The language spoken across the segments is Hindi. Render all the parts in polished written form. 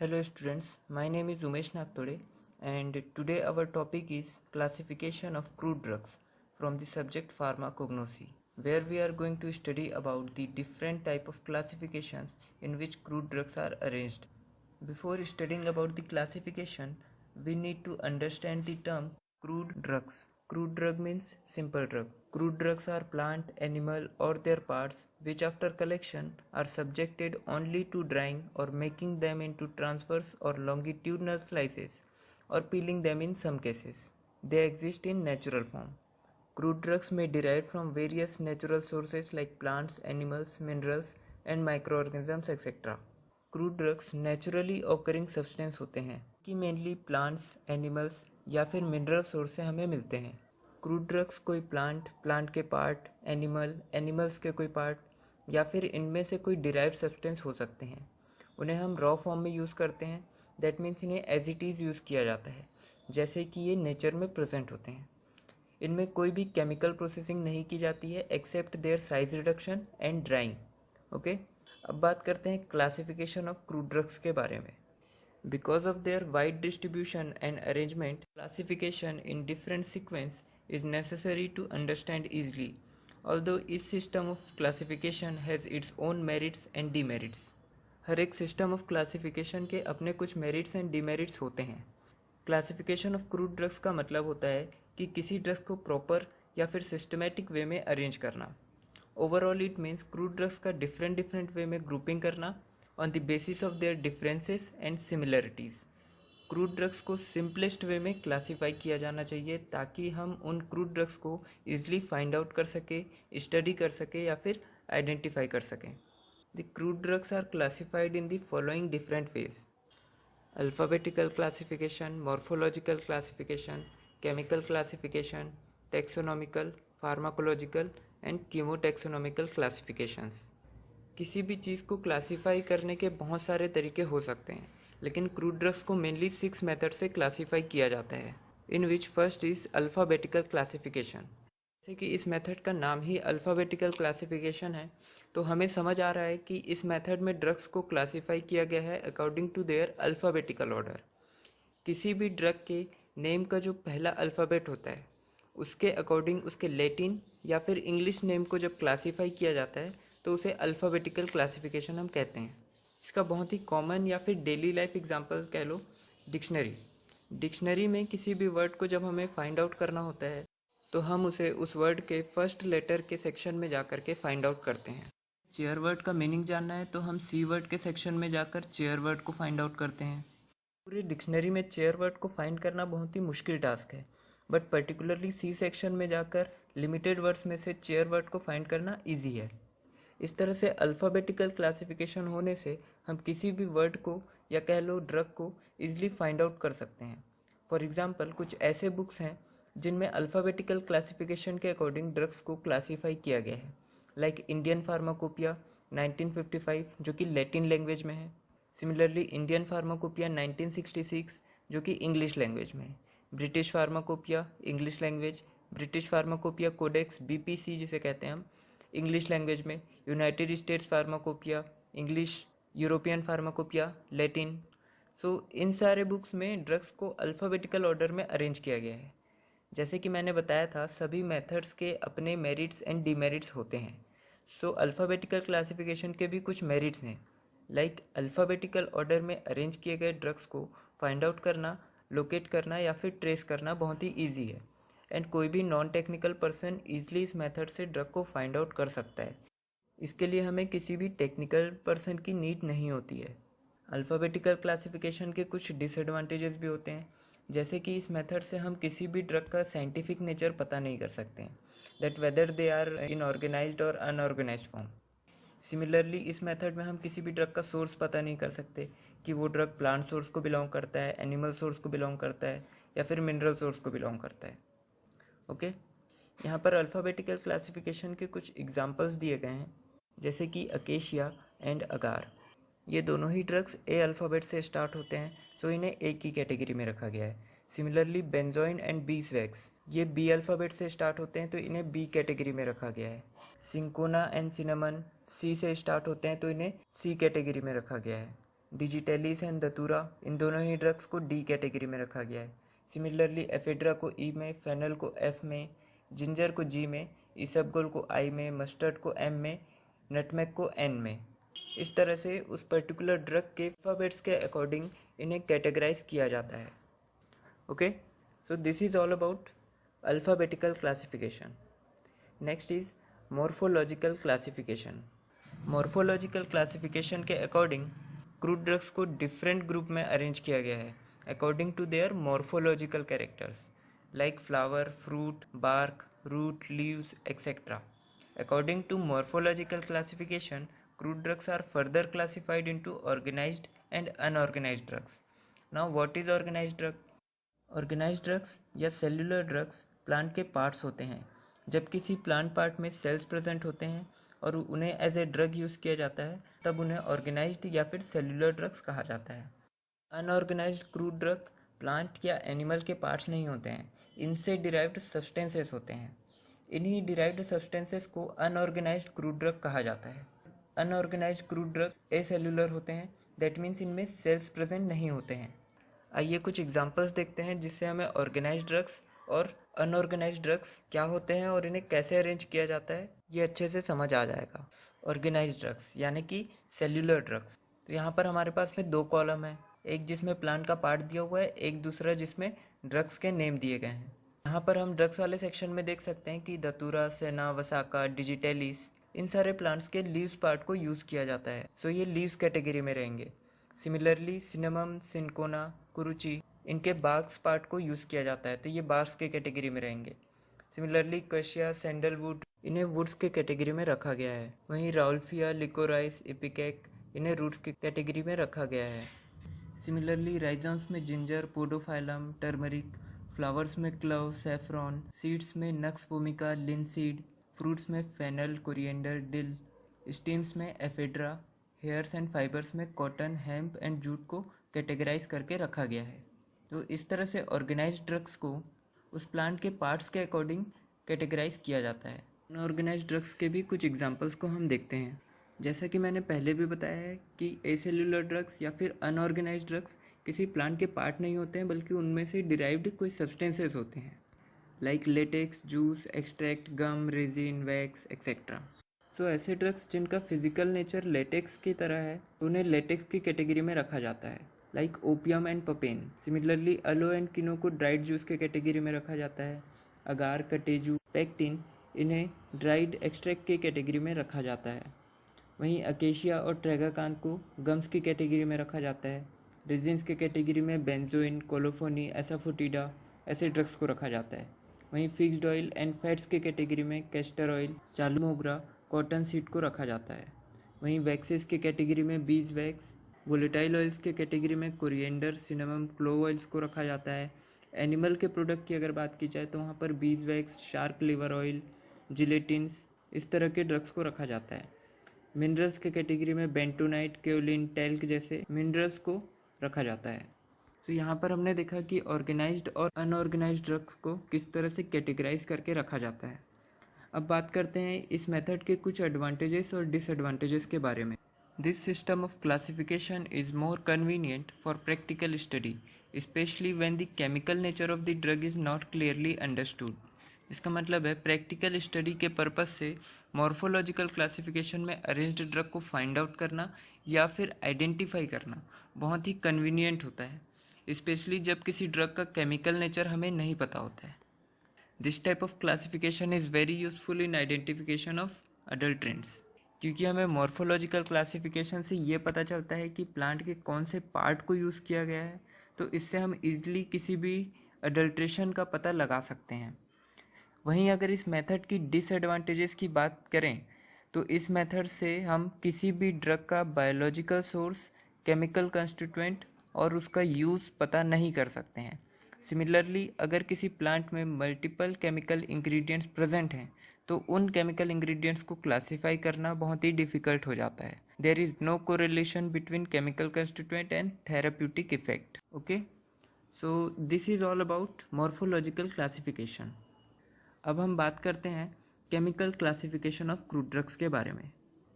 Hello students, my name is Umesh Nagtode and today our topic is classification of crude drugs from the subject pharmacognosy, where we are going to study about the different type of classifications in which crude drugs are arranged. Before studying about the classification, we need to understand the term crude drugs. Crude drug means simple drug. Crude drugs are plant, animal or their parts which after collection are subjected only to drying or making them into transverse or longitudinal slices or peeling them in some cases. They exist in natural form. Crude drugs may derive from various natural sources like plants, animals, minerals and microorganisms etc. Crude drugs naturally occurring substance होते हैं कि मेनली प्लांट्स, एनिमल्स या फिर मिनरल सोर्स से हमें मिलते हैं। क्रूड ड्रग्स कोई प्लांट के पार्ट, एनिमल्स के कोई पार्ट या फिर इनमें से कोई डिराइव्ड सब्सटेंस हो सकते हैं। उन्हें हम रॉ फॉर्म में यूज़ करते हैं, दैट मीन्स इन्हें एज इट इज़ यूज़ किया जाता है जैसे कि ये नेचर में प्रेजेंट होते हैं। इनमें कोई भी केमिकल प्रोसेसिंग नहीं की जाती है except their size reduction and drawing. Okay, अब बात करते हैं क्लासिफिकेशन ऑफ क्रूड ड्रग्स के बारे में। Because of their wide distribution and arrangement, classification in different sequence is necessary to understand easily, although इस system of classification has its own merits and demerits. हर एक सिस्टम ऑफ क्लासिफिकेशन के अपने कुछ मेरिट्स एंड डीमेरिट्स होते हैं। क्लासिफिकेशन ऑफ क्रूड ड्रग्स का मतलब होता है कि किसी ड्रग्स को प्रॉपर या फिर सिस्टमेटिक वे में अरेंज करना। Overall it means crude drugs का डिफरेंट वे में ग्रुपिंग करना on the basis of their differences and similarities. Crude drugs को सिंपलेस्ट वे में क्लासीफाई किया जाना चाहिए ताकि हम उन क्रूड ड्रग्स को ईजिली फाइंड आउट कर सके, स्टडी कर सके या फिर आइडेंटिफाई कर सकें। The crude drugs are classified in the following different ways: alphabetical classification, morphological classification, chemical classification, taxonomical, pharmacological and chemotaxonomical classifications. किसी भी चीज़ को क्लासीफाई करने के बहुत सारे तरीके हो सकते हैं, लेकिन क्रूड ड्रग्स को मेनली 6 मेथड से क्लासीफाई किया जाता है, इन which first is alphabetical classification. जैसे कि इस मेथड का नाम ही अल्फ़ाबेटिकल क्लासिफिकेशन है, तो हमें समझ आ रहा है कि इस मेथड में ड्रग्स को क्लासीफाई किया गया है according to their alphabetical order. किसी भी ड्रग के नेम का जो पहला अल्फ़ाबेट होता है उसके अकॉर्डिंग उसके लैटिन या फिर इंग्लिश नेम को जब क्लासीफाई किया जाता है तो उसे अल्फ़ाबेटिकल क्लासिफिकेशन हम कहते हैं। इसका बहुत ही कॉमन या फिर डेली लाइफ एग्जांपल कह लो, डिक्शनरी में किसी भी वर्ड को जब हमें फाइंड आउट करना होता है तो हम उसे उस वर्ड के फर्स्ट लेटर के सेक्शन में जा कर के फाइंड आउट करते हैं। चेयर वर्ड का मीनिंग जानना है तो हम सी वर्ड के सेक्शन में जाकर चेयर वर्ड को फाइंड आउट करते हैं। पूरी डिक्शनरी में चेयर वर्ड को फाइंड करना बहुत ही मुश्किल टास्क है, बट पर्टिकुलरली सी सेक्शन में जाकर लिमिटेड वर्ड्स में से चेयर वर्ड को फाइंड करना ईजी है। इस तरह से अल्फ़ाबेटिकल क्लासिफिकेशन होने से हम किसी भी वर्ड को या कह लो ड्रग को ईजिली फाइंड आउट कर सकते हैं। फॉर एग्जांपल कुछ ऐसे बुक्स हैं जिनमें अल्फ़ाबेटिकल क्लासिफिकेशन के अकॉर्डिंग ड्रग्स को क्लासीफाई किया गया है, लाइक इंडियन फार्माकोपिया 1955 जो कि लैटिन लैंग्वेज में है। सिमिलरली इंडियन फार्माकोपिया 1966 जो कि इंग्लिश लैंग्वेज में है। British pharmacopoeia English language, British pharmacopoeia codex BPC जिसे कहते हैं हम, इंग्लिश लैंग्वेज में। United States pharmacopoeia English, European pharmacopoeia Latin. So इन सारे बुक्स में ड्रग्स को अल्फ़ाबेटिकल ऑर्डर में अरेंज किया गया है। जैसे कि मैंने बताया था, सभी मेथड्स के अपने मेरिट्स एंड डीमेरिट्स होते हैं। सो अल्फ़ाबेटिकल क्लासिफिकेशन के भी कुछ मेरिट्स हैं, लाइक अल्फ़ाबेटिकल ऑर्डर में अरेंज किए गए ड्रग्स को फाइंड आउट करना, लोकेट करना या फिर ट्रेस करना बहुत ही ईजी है, एंड कोई भी नॉन टेक्निकल पर्सन ईजिली इस मेथड से ड्रग को फाइंड आउट कर सकता है। इसके लिए हमें किसी भी टेक्निकल पर्सन की नीड नहीं होती है। अल्फ़ाबेटिकल क्लासिफिकेशन के कुछ डिसएडवांटेजेस भी होते हैं, जैसे कि इस मेथड से हम किसी भी ड्रग का साइंटिफिक नेचर पता नहीं कर सकते हैं, that whether they are in organized और अनऑर्गेनाइज्ड फॉर्म। सिमिलरली इस मेथड में हम किसी भी ड्रग का सोर्स पता नहीं कर सकते कि वो ड्रग प्लांट सोर्स को बिलोंग करता है, एनिमल सोर्स को बिलोंग करता है या फिर मिनरल सोर्स को बिलोंग करता है। ओके, यहाँ पर अल्फ़ाबेटिकल क्लासिफिकेशन के कुछ एग्जांपल्स दिए गए हैं, जैसे कि अकेशिया एंड अगार। ये दोनों ही ड्रग्स ए अल्फ़ाबेट से स्टार्ट होते हैं, सो इन्हें एक ही कैटेगरी में रखा गया है। सिमिलरली बेंजोइन एंड बीसवैक्स, ये बी अल्फ़ाबेट से स्टार्ट होते हैं तो इन्हें बी कैटेगरी में रखा गया है। सिंकोना एंड सिनेमन सी से स्टार्ट होते हैं तो इन्हें सी कैटेगरी में रखा गया है। डिजिटेलिस एंड दतूरा, इन दोनों ही ड्रग्स को डी कैटेगरी में रखा गया है। सिमिलरली एफेड्रा को ई में, फेनल को एफ में, जिंजर को जी में, इसबगोल को आई में, मस्टर्ड को एम में, नटमेग को एन में। इस तरह से उस पर्टिकुलर ड्रग के अल्फ़ाबेट्स के अकॉर्डिंग इन्हें कैटेगराइज किया जाता है। Okay, so this is all about alphabetical classification. Next is morphological classification. Morphological classification के अकॉर्डिंग क्रूड ड्रग्स को डिफरेंट ग्रुप में अरेंज किया गया है according to their morphological characters like flower, fruit, bark, root, leaves, etc. According to morphological classification, crude drugs are further classified into organized and unorganized drugs. Now, what is organized drug? Organized drugs या cellular drugs प्लांट के पार्ट्स होते हैं। जब किसी प्लांट पार्ट में सेल्स प्रेजेंट होते हैं और उन्हें एज ए ड्रग यूज़ किया जाता है, तब उन्हें ऑर्गेनाइज्ड या फिर सेल्यूलर ड्रग्स कहा जाता है। अनऑर्गेनाइज्ड क्रूड ड्रग प्लांट या एनिमल के पार्ट्स नहीं होते हैं, इनसे डिराइव्ड सब्सटेंसेस होते हैं। इन्हीं डिराइव्ड सब्सटेंसेस को अनऑर्गेनाइज्ड क्रूड ड्रग कहा जाता है। अनऑर्गेनाइज्ड क्रूड ड्रग्स एसेल्यूलर होते हैं, दैट मीन्स इनमें सेल्स प्रेजेंट नहीं होते हैं। आइए कुछ एग्जांपल्स देखते हैं जिससे हमें ऑर्गेनाइज्ड ड्रग्स और अनऑर्गेनाइज्ड ड्रग्स क्या होते हैं और इन्हें कैसे अरेंज किया जाता है ये अच्छे से समझ आ जाएगा। ऑर्गेनाइज्ड ड्रग्स यानी कि सेल्यूलर ड्रग्स। तो यहाँ पर हमारे पास में दो कॉलम है, एक जिसमें प्लांट का पार्ट दिया हुआ है, एक दूसरा जिसमें ड्रग्स के नेम दिए गए हैं। यहाँ पर हम ड्रग्स वाले सेक्शन में देख सकते हैं कि दतूरा, सेना, वसाका, डिजिटेलिस, इन सारे प्लांट्स के लीव्स पार्ट को यूज़ किया जाता है, सो ये लीव्स कैटेगरी में रहेंगे। सिमिलरली सिनेमम, सिनकोना, कुरुची, इनके बार्क्स पार्ट को यूज़ किया जाता है, तो ये बार्क्स के कैटेगरी में रहेंगे। सिमिलरली कशिया, सैंडलवुड, इन्हें वुड्स के कैटेगरी में रखा गया है। वहीं राउल्फिया, लिकोराइस, इपिकेक, इन्हें रूट्स की कैटेगरी में रखा गया है। सिमिलरली राइजम्स में जिंजर, पोडोफाइलम, टर्मरिक, फ्लावर्स में क्लव, सैफरॉन, सीड्स में नक्स वोमिका, लिनसीड, फ्रूट्स में फेनल, कोरिएंडर, डिल, स्टीम्स में एफेड्रा, हेयर्स एंड फाइबर्स में कॉटन, हेम्प एंड जूट को कैटेगराइज करके रखा गया है। तो इस तरह से ऑर्गेनाइज्ड ड्रग्स को उस प्लांट के पार्ट्स के अकॉर्डिंग कैटेगराइज किया जाता है। अनऑर्गेनाइज्ड ड्रग्स के भी कुछ एग्जांपल्स को हम देखते हैं। जैसा कि मैंने पहले भी बताया है कि एसेल्यूलर ड्रग्स या फिर अनऑर्गेनाइज्ड ड्रग्स किसी प्लांट के पार्ट नहीं होते हैं, बल्कि उनमें से डिराइव्ड कोई सब्सटेंसेस होते हैं लाइक लेटेक्स, जूस, एक्सट्रैक्ट, गम, रेजिन, वैक्स, एक्सेट्रा। सो ऐसे ड्रग्स जिनका फिजिकल नेचर लेटेक्स की तरह है उन्हें लेटेक्स की कैटेगरी में रखा जाता है, like opium and papain. Similarly aloe and kino को ड्राइड जूस के कैटेगरी में रखा जाता है। अगार, कटेजू, पेक्टिन, इन्हें ड्राइड एक्सट्रैक्ट के कैटेगरी में रखा जाता है। वहीं अकेशिया और ट्रेगाकान को गम्स की कैटेगरी में रखा जाता है। रेजिन्स के कैटेगरी में बेंजोइन, कोलोफोनी, एसाफोटिडा ऐसे ड्रग्स को रखा जाता है। वहीं फिक्स्ड ऑयल एंड फैट्स के कैटेगरी में कैस्टर ऑयल, चालू मोगरा, कॉटन सीड को रखा जाता है। वहीं वैक्सेस के कैटेगरी में बीज वैक्स, वोलेटाइल ऑयल्स के कैटेगरी में कोरिएंडर, सिनेमम, क्लोव ऑयल्स को रखा जाता है। एनिमल के प्रोडक्ट की अगर बात की जाए तो वहाँ पर beeswax, shark liver oil, gelatins, इस तरह के ड्रग्स को रखा जाता है। मिनरल्स के कैटेगरी में बेंटोनाइट, केओलिन, टैल्क जैसे मिनरल्स को रखा जाता है। तो यहाँ पर हमने देखा कि ऑर्गेनाइज्ड और अनऑर्गेनाइज्ड ड्रग्स को किस तरह से कैटेगराइज करके रखा जाता है। अब बात करते हैं इस मेथड के कुछ एडवांटेजेस और डिसएडवांटेजेस के बारे में। This system of classification is more convenient for practical study, especially when the chemical nature of the drug is not clearly understood. इसका मतलब है प्रैक्टिकल स्टडी के पर्पस से मॉर्फोलॉजिकल क्लासिफिकेशन में अरेंज्ड ड्रग को फाइंड आउट करना या फिर आइडेंटिफाई करना बहुत ही कन्वीनियंट होता है, स्पेशली जब किसी ड्रग का केमिकल नेचर हमें नहीं पता होता है। This type of classification is very useful in identification of adulterants, क्योंकि हमें मॉर्फोलॉजिकल क्लासिफिकेशन से ये पता चलता है कि प्लांट के कौन से पार्ट को यूज़ किया गया है, तो इससे हम इजीली किसी भी अडल्ट्रेशन का पता लगा सकते हैं। वहीं अगर इस मेथड की डिसएडवांटेजेस की बात करें तो इस मेथड से हम किसी भी ड्रग का बायोलॉजिकल सोर्स, केमिकल कंस्टिट्यूएंट और उसका यूज़ पता नहीं कर सकते हैं। सिमिलरली अगर किसी प्लांट में मल्टीपल केमिकल इंग्रेडिएंट्स प्रेजेंट हैं तो उन केमिकल इंग्रेडिएंट्स को क्लासीफाई करना बहुत ही डिफ़िकल्ट हो जाता है। There is no correlation between chemical constituent and therapeutic effect. Okay, so this is all about morphological classification. अब हम बात करते हैं chemical classification of crude drugs के बारे में।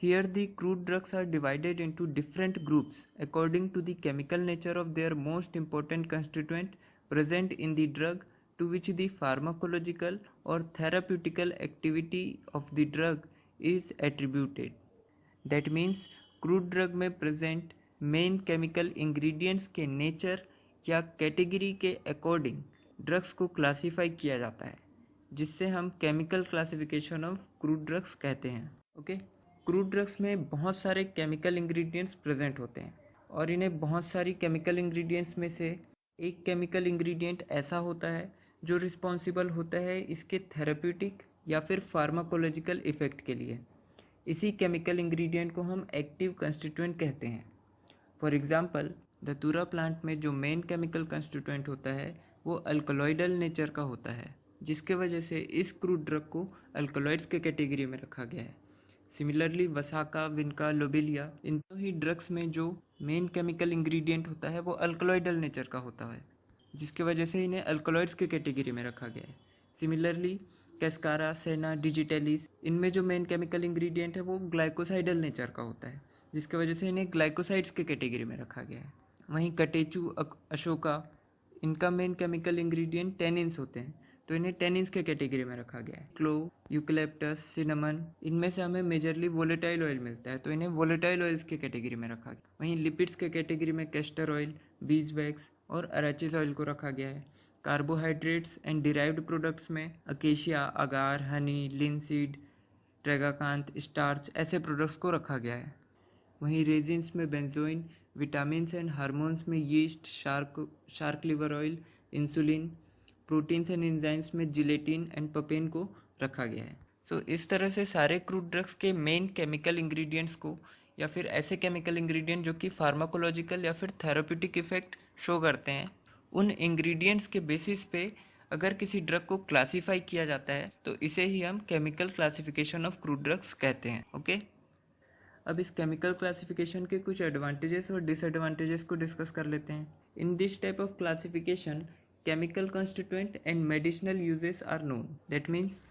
Here the crude drugs are divided into different groups according to the chemical nature of their most important constituent present in the drug to which the pharmacological or therapeutical activity of the drug is attributed. That means crude drug में present main chemical ingredients के nature या category के according drugs को classify किया जाता है, जिससे हम chemical classification of crude drugs कहते हैं. ओके, क्रूड ड्रग्स में बहुत सारे केमिकल इंग्रेडिएंट्स प्रेजेंट होते हैं और इन्हें बहुत सारी केमिकल इंग्रेडिएंट्स में से एक केमिकल इंग्रेडिएंट ऐसा होता है जो रिस्पॉन्सिबल होता है इसके थेरेप्यूटिक या फिर फार्माकोलॉजिकल इफेक्ट के लिए. इसी केमिकल इंग्रेडिएंट को हम एक्टिव कंस्टिट्यूएंट कहते हैं. फॉर एग्जांपल, धतूरा प्लांट में जो मेन केमिकल कंस्टिट्यूएंट होता है वो अल्कलॉइडल नेचर का होता है, जिसके वजह से इस क्रूड ड्रग को अल्कलॉइड्स के कैटेगरी में रखा गया है. सिमिलरली वसाका, विनका, लोबेलिया, इन दोनों ही ड्रग्स में जो मेन केमिकल इंग्रेडिएंट होता है वो अल्कलॉइडल नेचर का होता है, जिसके वजह से इन्हें अल्कलॉइड्स के कैटेगरी में रखा गया है. सिमिलरली कैस्कारा, सेना, डिजिटेलिस, इनमें जो मेन केमिकल इंग्रेडिएंट है वो ग्लाइकोसाइडल नेचर का होता है, जिसकी वजह से इन्हें ग्लाइकोसाइड्स के कैटेगरी में रखा गया है. वहीं कटेचू, अशोका, इनका मेन केमिकल इंग्रेडिएंट टेनिन्स होते हैं, तो इन्हें टेनिन्स के कैटेगरी में रखा गया है. क्लो, यूकलिप्टस, सिनेमन, इनमें से हमें मेजरली वोलेटाइल ऑयल मिलता है, तो इन्हें वोलेटाइल ऑयल्स के कैटेगरी में रखा गया. वहीं लिपिड्स के कैटेगरी में कैस्टर ऑयल, बीज वैक्स और अराचिस ऑयल को रखा गया है. कार्बोहाइड्रेट्स एंड डिराइव्ड प्रोडक्ट्स में अकेशिया, अगार, हनी, लिनसीड, ट्रेगाकांत, स्टार्च ऐसे प्रोडक्ट्स को रखा गया है. वहीं रेजिन्स में बेंजोइन, विटामिन्स एंड हार्मोन्स में yeast, shark liver oil, insulin, proteins and enzymes में जिलेटिन एंड पपेन को रखा गया है. सो इस तरह से सारे क्रूड ड्रग्स के मेन केमिकल इंग्रेडिएंट्स को या फिर ऐसे केमिकल इंग्रेडिएंट जो कि फार्माकोलॉजिकल या फिर थेरेप्यूटिक इफेक्ट शो करते हैं, उन इंग्रेडिएंट्स के बेसिस पे अगर किसी ड्रग को क्लासीफाई किया जाता है तो इसे ही हम chemical classification of crude drugs कहते हैं. ओके, अब इस केमिकल क्लासिफिकेशन के कुछ एडवांटेजेस और डिसएडवांटेजेस को डिस्कस कर लेते हैं. In this type of classification chemical constituent and medicinal uses are known. That means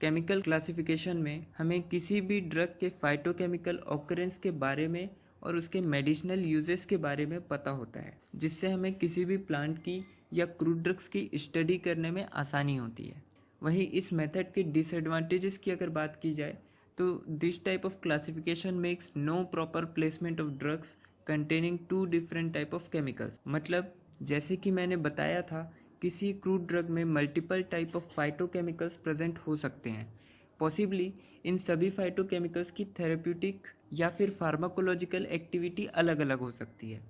chemical classification में हमें किसी भी ड्रग के फाइटोकेमिकल ऑकरेंस के बारे में और उसके मेडिसिनल यूजेस के बारे में पता होता है, जिससे हमें किसी भी प्लांट की या क्रूड ड्रग्स की स्टडी करने में आसानी होती है. वहीं इस मेथड के डिसएडवांटेजेस की अगर बात की जाए तो this type of classification makes no proper placement of drugs containing two different type of chemicals. मतलब जैसे कि मैंने बताया था, किसी क्रूड ड्रग में multiple type of phytochemicals present हो सकते हैं. पॉसिबली इन सभी फाइटोकेमिकल्स की थेरेप्यूटिक या फिर फार्माकोलॉजिकल एक्टिविटी अलग अलग हो सकती है.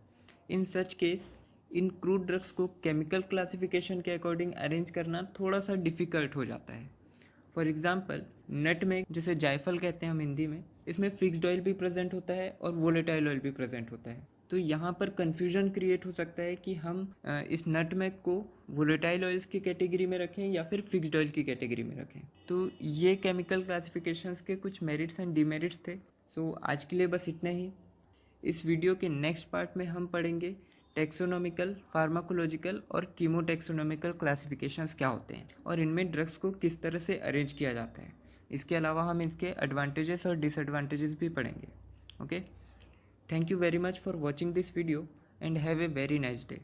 इन सच केस इन क्रूड ड्रग्स को केमिकल क्लासिफिकेशन के अकॉर्डिंग अरेंज करना थोड़ा सा डिफ़िकल्ट हो जाता है. फॉर एग्जाम्पल, नट में, जिसे जायफल कहते हैं हम हिंदी में, इसमें फिक्स्ड ऑयल भी प्रेजेंट होता है और वोलेटाइल ऑयल भी प्रेजेंट होता है. तो यहाँ पर कन्फ्यूजन क्रिएट हो सकता है कि हम इस नटमेग को वोलेटाइल ऑयल्स की कैटेगरी में रखें या फिर फिक्स्ड ऑयल की कैटेगरी में रखें. तो ये केमिकल क्लासिफिकेशंस के कुछ मेरिट्स एंड डिमेरिट्स थे. सो आज के लिए बस इतना ही. इस वीडियो के नेक्स्ट पार्ट में हम पढ़ेंगे टेक्सोनॉमिकल, फार्माकोलॉजिकल और कीमोटेक्सोनॉमिकल क्लासिफिकेशंस क्या होते हैं और इनमें ड्रग्स को किस तरह से अरेंज किया जाता है. इसके अलावा हम इसके एडवांटेजेस और डिसएडवांटेजेस भी पढ़ेंगे. Okay, thank you very much for watching this video and have a very nice day.